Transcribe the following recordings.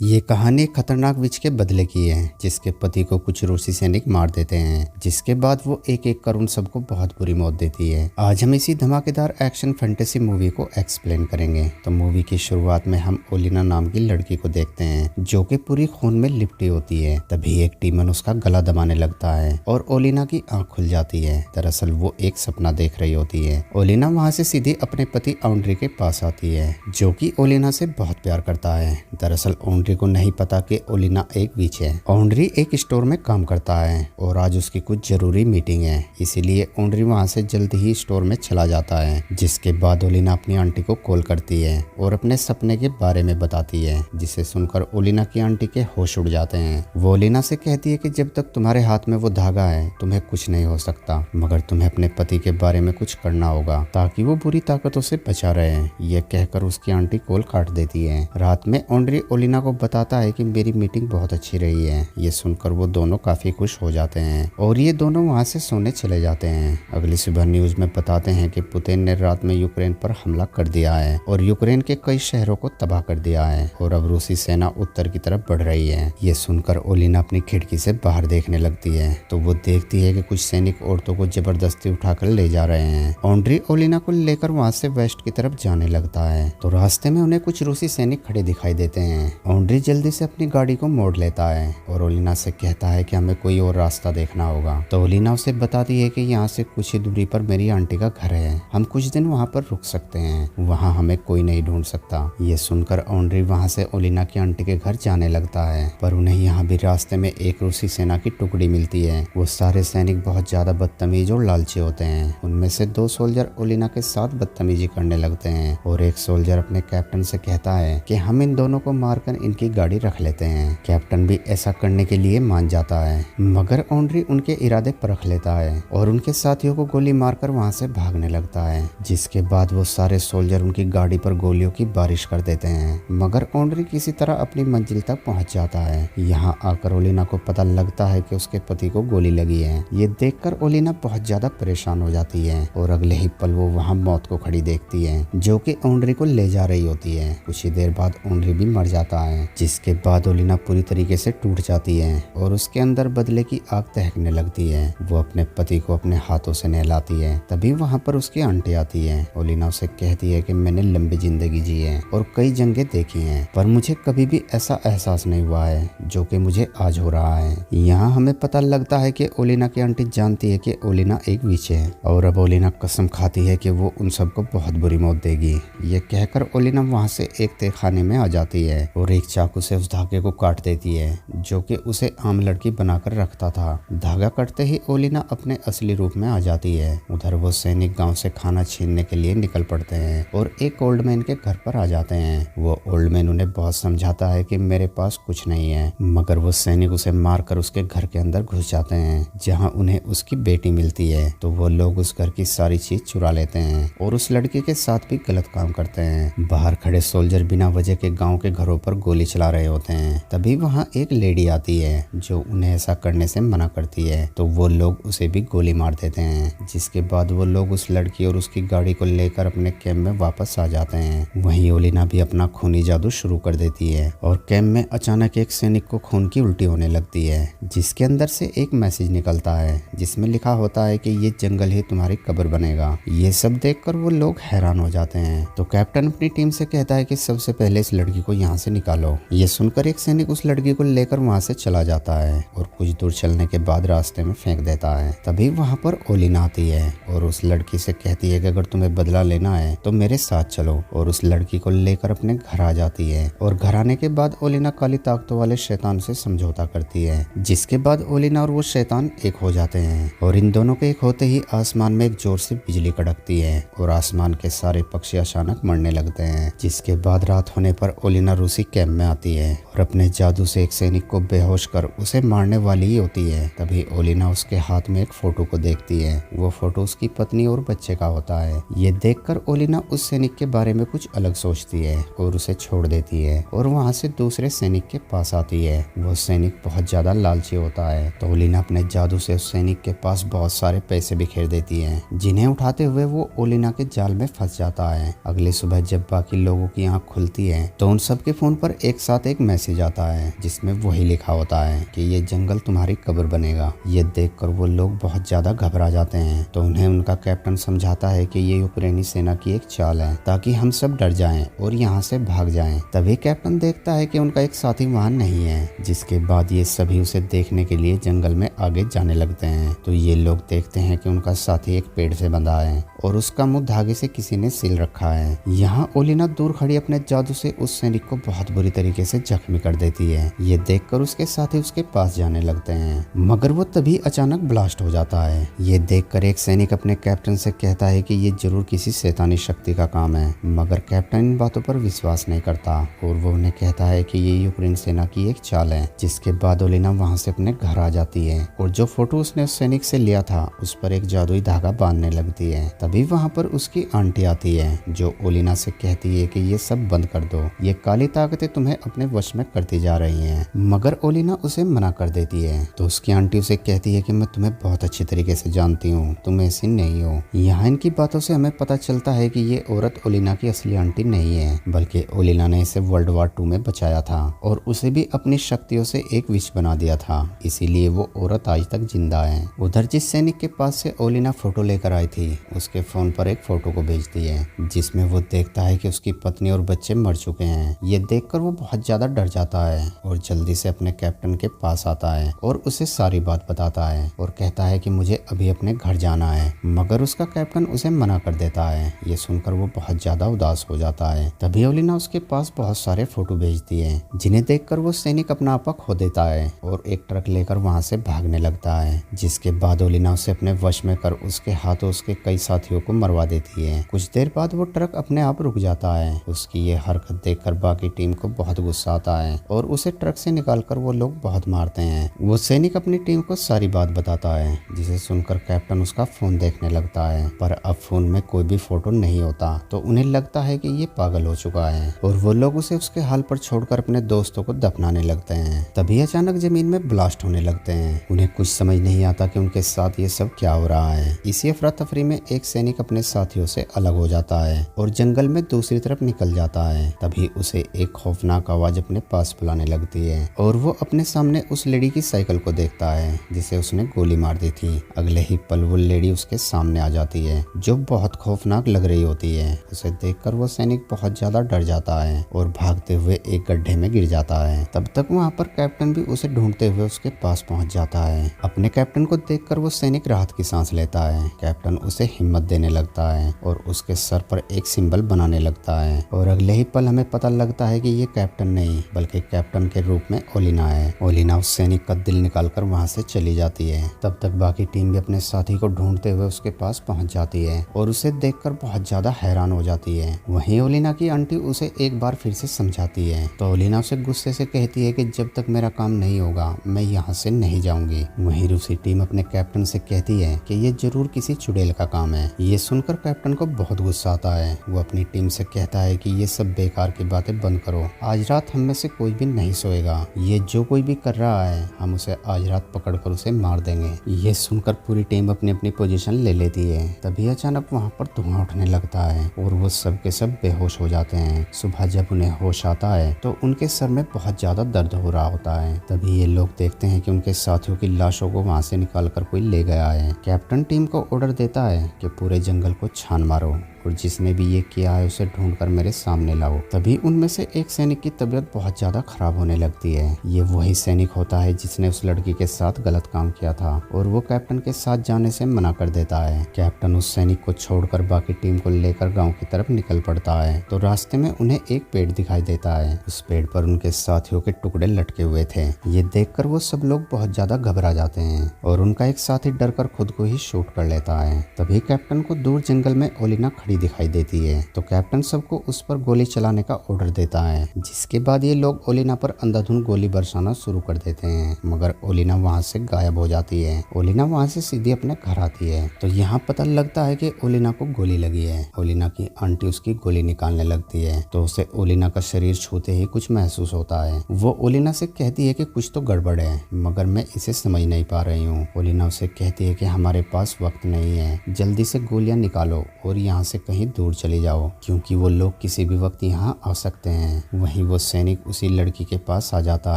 ये कहानी एक खतरनाक विच के बदले की है, जिसके पति को कुछ रूसी सैनिक मार देते हैं, जिसके बाद वो एक एक कर उन सबको बहुत बुरी मौत देती है। आज हम इसी धमाकेदार एक्शन फैंटेसी मूवी को एक्सप्लेन करेंगे। तो मूवी की शुरुआत में हम ओलिना नाम की लड़की को देखते हैं, जो कि पूरी खून में लिपटी होती है। तभी एक डीमन उसका गला दबाने लगता है और ओलिना की आंख खुल जाती है। दरअसल वो एक सपना देख रही होती है। ओलिना वहाँ से सीधे अपने पति ऑन्ड्री के पास आती है, जो कि ओलिना से बहुत प्यार करता है। दरअसल ऑन्ड्री को नहीं पता कि ओलिना एक विच है। ऑन्ड्री एक स्टोर में काम करता है और आज उसकी कुछ जरूरी मीटिंग है, इसीलिए ऑन्ड्री वहां से जल्द ही स्टोर में चला जाता है। जिसके बाद ओलिना अपनी आंटी को कॉल करती है और अपने सपने के बारे में बताती है, जिसे सुनकर ओलिना की आंटी के होश उड़ जाते हैं। वो ओलिना से कहती है कि जब तक तुम्हारे हाथ में वो धागा है तुम्हें कुछ नहीं हो सकता, मगर तुम्हें अपने पति के बारे में कुछ करना होगा ताकि वो बुरी ताकतों से बचा रहे। यह कहकर उसकी आंटी कॉल काट देती है। रात में ऑन्ड्री ओलिना को बताता है कि मेरी मीटिंग बहुत अच्छी रही है। ये सुनकर वो दोनों काफी खुश हो जाते हैं और ये दोनों वहां से सोने चले जाते हैं। अगली सुबह न्यूज में बताते हैं कि पुतिन ने रात में यूक्रेन पर हमला कर दिया है और यूक्रेन के कई शहरों को तबाह कर दिया है और अब रूसी सेना उत्तर की तरफ बढ़ रही है। ये सुनकर ओलिना अपनी खिड़की से बाहर देखने लगती है तो वो देखती है कि कुछ सैनिक औरतों को जबरदस्ती उठाकर ले जा रहे हैं। ऑन्ड्री ओलिना को लेकर वहां से वेस्ट की तरफ जाने लगता है तो रास्ते में उन्हें कुछ रूसी सैनिक खड़े दिखाई देते हैं। ऑन्ड्री जल्दी से अपनी गाड़ी को मोड़ लेता है और ओलिना से कहता है कि हमें कोई और रास्ता देखना होगा। तो ओलिना उसे बताती है कि यहाँ से कुछ ही दूरी पर मेरी आंटी का घर है, हम कुछ दिन वहाँ पर रुक सकते हैं, वहाँ हमें कोई नहीं ढूंढ सकता। ये सुनकर ऑन्ड्री वहाँ से ओलिना की आंटी के घर जाने लगता है, पर उन्हें यहाँ भी रास्ते में एक रूसी सेना की टुकड़ी मिलती है। वो सारे सैनिक बहुत ज्यादा बदतमीज और लालची होते हैं। उनमें से 2 सोल्जर ओलिना के साथ बदतमीजी करने लगते हैं और एक सोल्जर अपने कैप्टन से कहता है कि हम इन दोनों को मारकर इनकी गाड़ी रख लेते हैं। कैप्टन भी ऐसा करने के लिए मान जाता है, मगर ऑन्ड्री उनके इरादे परख लेता है और उनके साथियों को गोली मारकर वहां से भागने लगता है। जिसके बाद वो सारे सोल्जर उनकी गाड़ी पर गोलियों की बारिश कर देते हैं, मगर ऑन्ड्री किसी तरह अपनी मंजिल तक पहुंच जाता है। यहाँ आकर ओलिना को पता लगता है कि उसके पति को गोली लगी है। ये देखकर ओलिना बहुत ज्यादा परेशान हो जाती है और अगले ही पल वो वहाँ मौत को खड़ी देखती है, जो कि ऑन्ड्री को ले जा रही होती है। कुछ ही देर बाद ऑन्ड्री भी मर जाता है, जिसके बाद ओलिना पूरी तरीके से टूट जाती है और उसके अंदर बदले की आग दहकने लगती है। वो अपने पति को अपने हाथों से नहलाती है। तभी वहाँ पर उसकी आंटी आती है। ओलिना उसे कहती है कि मैंने लंबी जिंदगी जी है और कई जंगें देखी हैं, पर मुझे कभी भी ऐसा एहसास नहीं हुआ है जो कि मुझे आज हो रहा है। यहाँ हमें पता लगता है कि ओलिना की आंटी जानती है कि ओलिना एक विच है और अब ओलिना कसम खाती है कि वो उन सबको बहुत बुरी मौत देगी। ये कहकर ओलिना वहाँ से एक तहखाने में आ जाती है और एक चाकू से उस धागे को काट देती है, जो कि उसे आम लड़की बनाकर रखता था। धागा कटते ही ओलिना अपने असली रूप में आ जाती है। उधर वो सैनिक गांव से खाना छीनने के लिए निकल पड़ते हैं और एक ओल्ड मैन के घर पर आ जाते हैं। वो ओल्ड मैन उन्हें बहुत समझाता है कि मेरे पास कुछ नहीं है, मगर वो सैनिक उसे मारकर उसके घर के अंदर घुस जाते हैं, जहाँ उन्हें उसकी बेटी मिलती है। तो वो लोग उस घर की सारी चीज चुरा लेते हैं और उस लड़की के साथ भी गलत काम करते हैं। बाहर खड़े सोल्जर बिना वजह के गाँव के घरों पर गोली चला रहे होते हैं। तभी वहाँ एक लेडी आती है जो उन्हें ऐसा करने से मना करती है, तो वो लोग उसे भी गोली मार देते हैं। जिसके बाद वो लोग उस लड़की और उसकी गाड़ी को लेकर अपने कैंप में वापस आ जाते हैं। वहीं ओलिना भी अपना खूनी जादू शुरू कर देती है और कैंप में अचानक एक सैनिक को खून की उल्टी होने लगती है, जिसके अंदर से एक मैसेज निकलता है जिसमें लिखा होता है कि ये जंगल ही तुम्हारी कब्र बनेगा। ये सब देखकर वो लोग हैरान हो जाते हैं। तो कैप्टन अपनी टीम से कहता है कि सबसे पहले इस लड़की को यहाँ से निकालो। ये सुनकर एक सैनिक उस लड़की को लेकर वहां से चला जाता है और कुछ दूर चलने के बाद रास्ते में फेंक देता है। तभी वहां पर ओलिना आती है और उस लड़की से कहती है कि अगर तुम्हें बदला लेना है तो मेरे साथ चलो, और उस लड़की को लेकर अपने घर आ जाती है। और घर आने के बाद ओलिना काली ताकतों वाले शैतान से समझौता करती है, जिसके बाद ओलिना और वो शैतान एक हो जाते हैं और इन दोनों के एक होते ही आसमान में एक जोर से बिजली कड़कती है और आसमान के सारे पक्षी अचानक मरने लगते हैं। जिसके बाद रात होने पर ओलिना रूसी कैंप में आती है और अपने जादू से एक सैनिक को बेहोश कर उसे मारने वाली ही होती है। तभी ओलिना उसके हाथ में एक फोटो को देखती है। वो फोटो उसकी पत्नी और बच्चे का होता है। ये देखकर ओलिना उस सैनिक के बारे में कुछ अलग सोचती है और उसे छोड़ देती है और वहाँ से दूसरे सैनिक के पास आती है। वो सैनिक बहुत ज्यादा लालची होता है, तो ओलिना अपने जादू से उस सैनिक के पास बहुत सारे पैसे बिखेर देती है, जिन्हें उठाते हुए वो ओलिना के जाल में फंस जाता है। अगली सुबह जब बाकी लोगों की आँख खुलती है तो उन सबके फोन पर एक साथ एक मैसेज आता है जिसमें वही लिखा होता है कि ये जंगल तुम्हारी कब्र बनेगा। ये देखकर वो लोग बहुत ज्यादा घबरा जाते हैं। तो उन्हें उनका कैप्टन समझाता है कि ये यूक्रेनी सेना की एक चाल है ताकि हम सब डर जाएं और यहाँ से भाग जाएं। तभी कैप्टन देखता है कि उनका एक साथी वहाँ नहीं है, जिसके बाद ये सभी उसे देखने के लिए जंगल में आगे जाने लगते हैं। तो ये लोग देखते हैं कि उनका साथी एक पेड़ से बंधा है और उसका मुंह धागे से किसी ने सील रखा है। यहाँ ओलिना दूर खड़ी अपने जादू से उस सैनिक को बहुत बुरी तरीके से जख्मी कर देती है। ये देखकर उसके साथी उसके पास जाने लगते हैं, मगर वो तभी अचानक ब्लास्ट हो जाता है। ये देखकर एक सैनिक अपने कैप्टन से कहता है कि ये जरूर किसी शैतानी शक्ति का काम है, मगर कैप्टन इन बातों पर विश्वास नहीं करता और वो उन्हें कहता है कि ये यूक्रेन सेना की एक चाल है। जिसके बाद ओलिना वहाँ से अपने घर आ जाती है और जो फोटो उसने उस सैनिक से लिया था उस पर एक जादुई धागा बांधने लगती है। तभी वहाँ पर उसकी आंटी आती है जो ओलिना से कहती है कि ये सब बंद कर दो, ये काली ताकतें तुम्हें अपने वश में करती जा रही हैं। मगर ओलिना उसे मना कर देती है। तो उसकी आंटी उसे कहती है कि मैं तुम्हें बहुत अच्छी तरीके से जानती हूँ, तुम ऐसी नहीं हो। यहाँ इनकी बातों से हमें पता चलता है कि ये औरत ओलिना की असली आंटी नहीं है, बल्कि ओलिना ने इसे वर्ल्ड वॉर 2 में बचाया था और उसे भी अपनी शक्तियों से एक विश बना दिया था, इसीलिए वो औरत आज तक जिंदा है। उधर जिस सैनिक के पास से ओलिना फोटो लेकर आई थी उसके फोन पर एक फोटो को भेजती है जिसमें वो देखता है कि उसकी पत्नी और बच्चे मर चुके हैं। ये देखकर वो बहुत ज्यादा डर जाता है और जल्दी से अपने कैप्टन के पास आता है और उसे सारी बात बताता है और कहता है कि मुझे अभी अपने घर जाना है, मगर उसका कैप्टन उसे मना कर देता है। ये सुनकर वो बहुत ज्यादा उदास हो जाता है। तभी ओलिना उसके पास बहुत सारे फोटो भेजती है जिन्हें देखकर वो सैनिक अपना आपा खो देता है और एक ट्रक लेकर वहाँ से भागने लगता है। जिसके बाद ओलिना उसे अपने वश में कर उसके हाथों उसके कई साथियों को मरवा देती है। कुछ देर बाद वो ट्रक अपने आप रुक जाता है। उसकी ये हरकत देखकर बाकी टीम को बहुत गुस्सा आता है और उसे ट्रक से निकालकर वो लोग बहुत मारते हैं। वो सैनिक अपनी टीम को सारी बात बताता है जिसे सुनकर कैप्टन उसका फोन देखने लगता है, पर अब फोन में कोई भी फोटो नहीं होता। तो उन्हें लगता है कि ये पागल हो चुका है और वो लोग उसे उसके हाल पर छोड़कर अपने दोस्तों को दफनाने लगते हैं। तभी अचानक जमीन में ब्लास्ट होने लगते हैं। उन्हें कुछ समझ नहीं आता कि उनके साथ ये सब क्या हो रहा है। इसी अफरा तफरी में एक सैनिक अपने साथियों से अलग हो जाता है और जंगल में दूसरी तरफ निकल जाता है। तभी उसे एक खौफनाक आवाज अपने पास बुलाने लगती है और वो अपने सामने उस लेडी की साइकिल को देखता है जिसे उसने गोली मार दी थी। अगले ही पल वो लेडी उसके सामने आ जाती है जो बहुत खौफनाक लग रही होती है। उसे देखकर वो सैनिक बहुत ज्यादा डर जाता है और भागते हुए एक गड्ढे में गिर जाता है। तब तक वहाँ पर कैप्टन भी उसे ढूंढते हुए उसके पास पहुँच जाता है। अपने कैप्टन को देखकर वो सैनिक राहत की सांस लेता है। कैप्टन उसे हिम्मत देने लगता है और उसके सर पर एक सिंबल बनाने लगता है और अगले ही पल हमें पता लगता है कि ये कैप्टन नहीं बल्कि कैप्टन के रूप में ओलिना है। ओलिना उस सैनिक का दिल निकालकर वहाँ से चली जाती है। तब तक बाकी टीम भी अपने साथी को ढूंढते हुए उसके पास पहुँच जाती है और उसे देखकर बहुत ज्यादा हैरान हो जाती है। वहीं ओलिना की आंटी उसे एक बार फिर से समझाती है तो ओलिना उसे गुस्से से कहती है कि जब तक मेरा काम नहीं होगा मैं यहाँ से नहीं जाऊंगी। वहीं रूसी टीम अपने कैप्टन से कहती है कि ये जरूर किसी चुड़ैल का काम है। ये सुनकर कैप्टन को बहुत गुस्सा आता है। वो अपनी टीम से कहता है कि ये सब बेकार की बातें बंद करो, आज रात हम में से कोई भी नहीं सोएगा। ये जो कोई भी कर रहा है हम उसे आज रात पकड़कर उसे मार देंगे। ये सुनकर पूरी टीम अपनी अपनी पोजीशन ले लेती है। तभी अचानक वहाँ पर धुआं उठने लगता है और वो सब के सब बेहोश हो जाते हैं। सुबह जब उन्हें होश आता है तो उनके सर में बहुत ज्यादा दर्द हो रहा होता है। तभी ये लोग देखते हैं कि उनके साथियों की लाशों को वहाँ से निकालकर कोई ले गया है। कैप्टन टीम को ऑर्डर देता है कि पूरे जंगल को छान मारो और जिसने भी ये किया है उसे ढूंढकर मेरे सामने लाओ। तभी उनमें से एक सैनिक की तबीयत बहुत ज्यादा खराब होने लगती है। ये वही सैनिक होता है जिसने उस लड़की के साथ गलत काम किया था और वो कैप्टन के साथ जाने से मना कर देता है। कैप्टन उस सैनिक को छोड़कर बाकी टीम को लेकर गाँव की तरफ निकल पड़ता है तो रास्ते में उन्हें एक पेड़ दिखाई देता है। उस पेड़ पर उनके साथियों के टुकड़े लटके हुए थे। ये देखकर वो सब लोग बहुत ज्यादा घबरा जाते हैं और उनका एक साथी डरकर खुद को ही शूट कर लेता है। तभी कैप्टन को दूर जंगल में ओलिना खड़ी दिखाई देती है तो कैप्टन सबको उस पर गोली चलाने का ऑर्डर देता है, जिसके बाद ये लोग ओलिना पर अंधाधुंध गोली बरसाना शुरू कर देते हैं, मगर ओलिना वहाँ से गायब हो जाती है। ओलिना वहाँ से सीधे अपने घर आती है तो यहाँ पता लगता है कि ओलिना को गोली लगी है। ओलिना की आंटी उसकी गोली निकालने लगती है तो उसे ओलिना का शरीर छूते ही कुछ महसूस होता है। वो ओलिना से कहती है कि कुछ तो गड़बड़ है मगर मैं इसे समझ नहीं पा रही हूँ। ओलिना उसे कहती है कि हमारे पास वक्त नहीं है, जल्दी से गोलियां निकालो और यहाँ से कहीं दूर चली जाओ, क्योंकि वो लोग किसी भी वक्त यहाँ आ सकते हैं। वहीं वो सैनिक उसी लड़की के पास आ जाता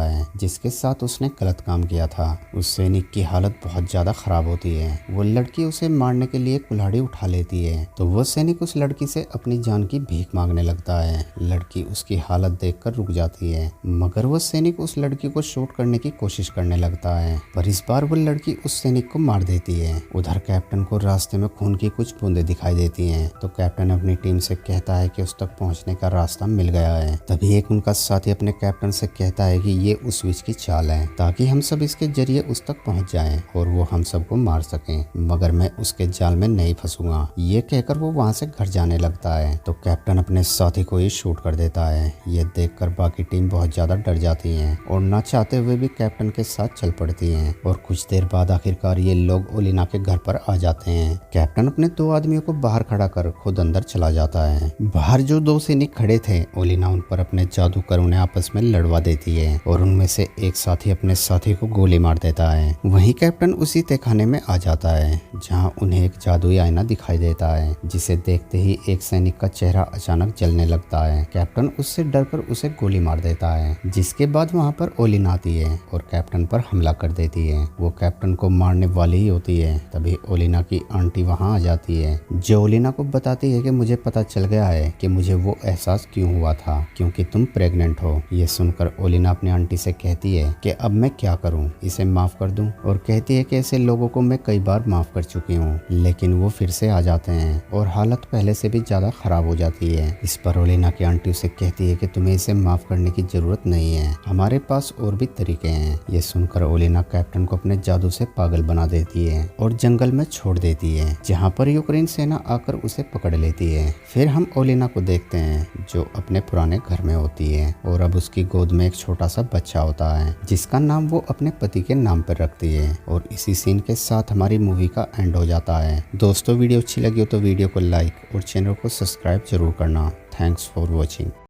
है जिसके साथ उसने गलत काम किया था। उस सैनिक की हालत बहुत ज्यादा खराब होती है। वो लड़की उसे मारने के लिए कुल्हाड़ी उठा लेती है, तो वो सैनिक उस लड़की से अपनी जान की भीख मांगने लगता है। लड़की उसकी हालत देखकर रुक जाती है, मगर वो सैनिक उस लड़की को शूट करने की कोशिश करने लगता है, पर इस बार वो लड़की उस सैनिक को मार देती है। उधर कैप्टन को रास्ते में खून की कुछ बूंदें दिखाई देती हैं, तो कैप्टन अपनी टीम से कहता है कि उस तक पहुंचने का रास्ता मिल गया है। तभी एक उनका साथी अपने कैप्टन से कहता है कि ये उस विच की चाल है, ताकि हम सब इसके जरिए उस तक पहुंच जाएं और वो हम सबको मार सकें, मगर मैं उसके जाल में नहीं फंसूंगा। ये कहकर वो वहां से घर जाने लगता है, तो कैप्टन अपने साथी को ही शूट कर देता है। ये देखकर बाकी टीम बहुत ज्यादा डर जाती है और ना चाहते हुए भी कैप्टन के साथ चल पड़ती है। और कुछ देर बाद आखिरकार ये लोग ओलिना के घर पर आ जाते हैं। कैप्टन अपने 2 आदमियों को बाहर खड़ा कर खुद अंदर चला जाता है। बाहर जो 2 सैनिक खड़े थे, ओलिना उन पर अपने जादू कर उन्हें आपस में लड़वा देती है और उनमें से एक साथी अपने साथी को गोली मार देता है। वहीं कैप्टन उसी तहखाने में आ जाता है जहां उन्हें एक जादुई आईना दिखाई देता है, जिसे देखते ही एक सैनिक का चेहरा अचानक जलने लगता है। कैप्टन उससे डरकर उसे गोली मार देता है, जिसके बाद वहां पर ओलिना आती है और कैप्टन पर हमला कर देती है। वो कैप्टन को मारने वाली ही होती है, तभी ओलिना की आंटी वहां आ जाती है, जो ओलिना को बताती है कि मुझे पता चल गया है कि मुझे वो एहसास क्यों हुआ था, क्योंकि तुम प्रेग्नेंट हो। ये सुनकर ओलिना अपनी आंटी से कहती है कि अब मैं क्या करूं, इसे माफ कर दूं, और कहती है कि ऐसे लोगों को मैं कई बार माफ कर चुकी हूं, लेकिन वो फिर से आ जाते हैं और हालत पहले से भी ज्यादा खराब हो जाती है। इस पर ओलिना की आंटी उसे कहती है कि तुम्हें इसे माफ करने की जरूरत नहीं है, हमारे पास और भी तरीके हैं। ये सुनकर ओलिना कैप्टन को अपने जादू से पागल बना देती है और जंगल में छोड़ देती है, जहाँ पर यूक्रेन सेना आकर उसे पकड़ लेती है। फिर हम ओलिना को देखते हैं जो अपने पुराने घर में होती है और अब उसकी गोद में एक छोटा सा बच्चा होता है, जिसका नाम वो अपने पति के नाम पर रखती है। और इसी सीन के साथ हमारी मूवी का एंड हो जाता है। दोस्तों, वीडियो अच्छी लगी हो तो वीडियो को लाइक और चैनल को सब्सक्राइब जरूर करना। Thanks for watching.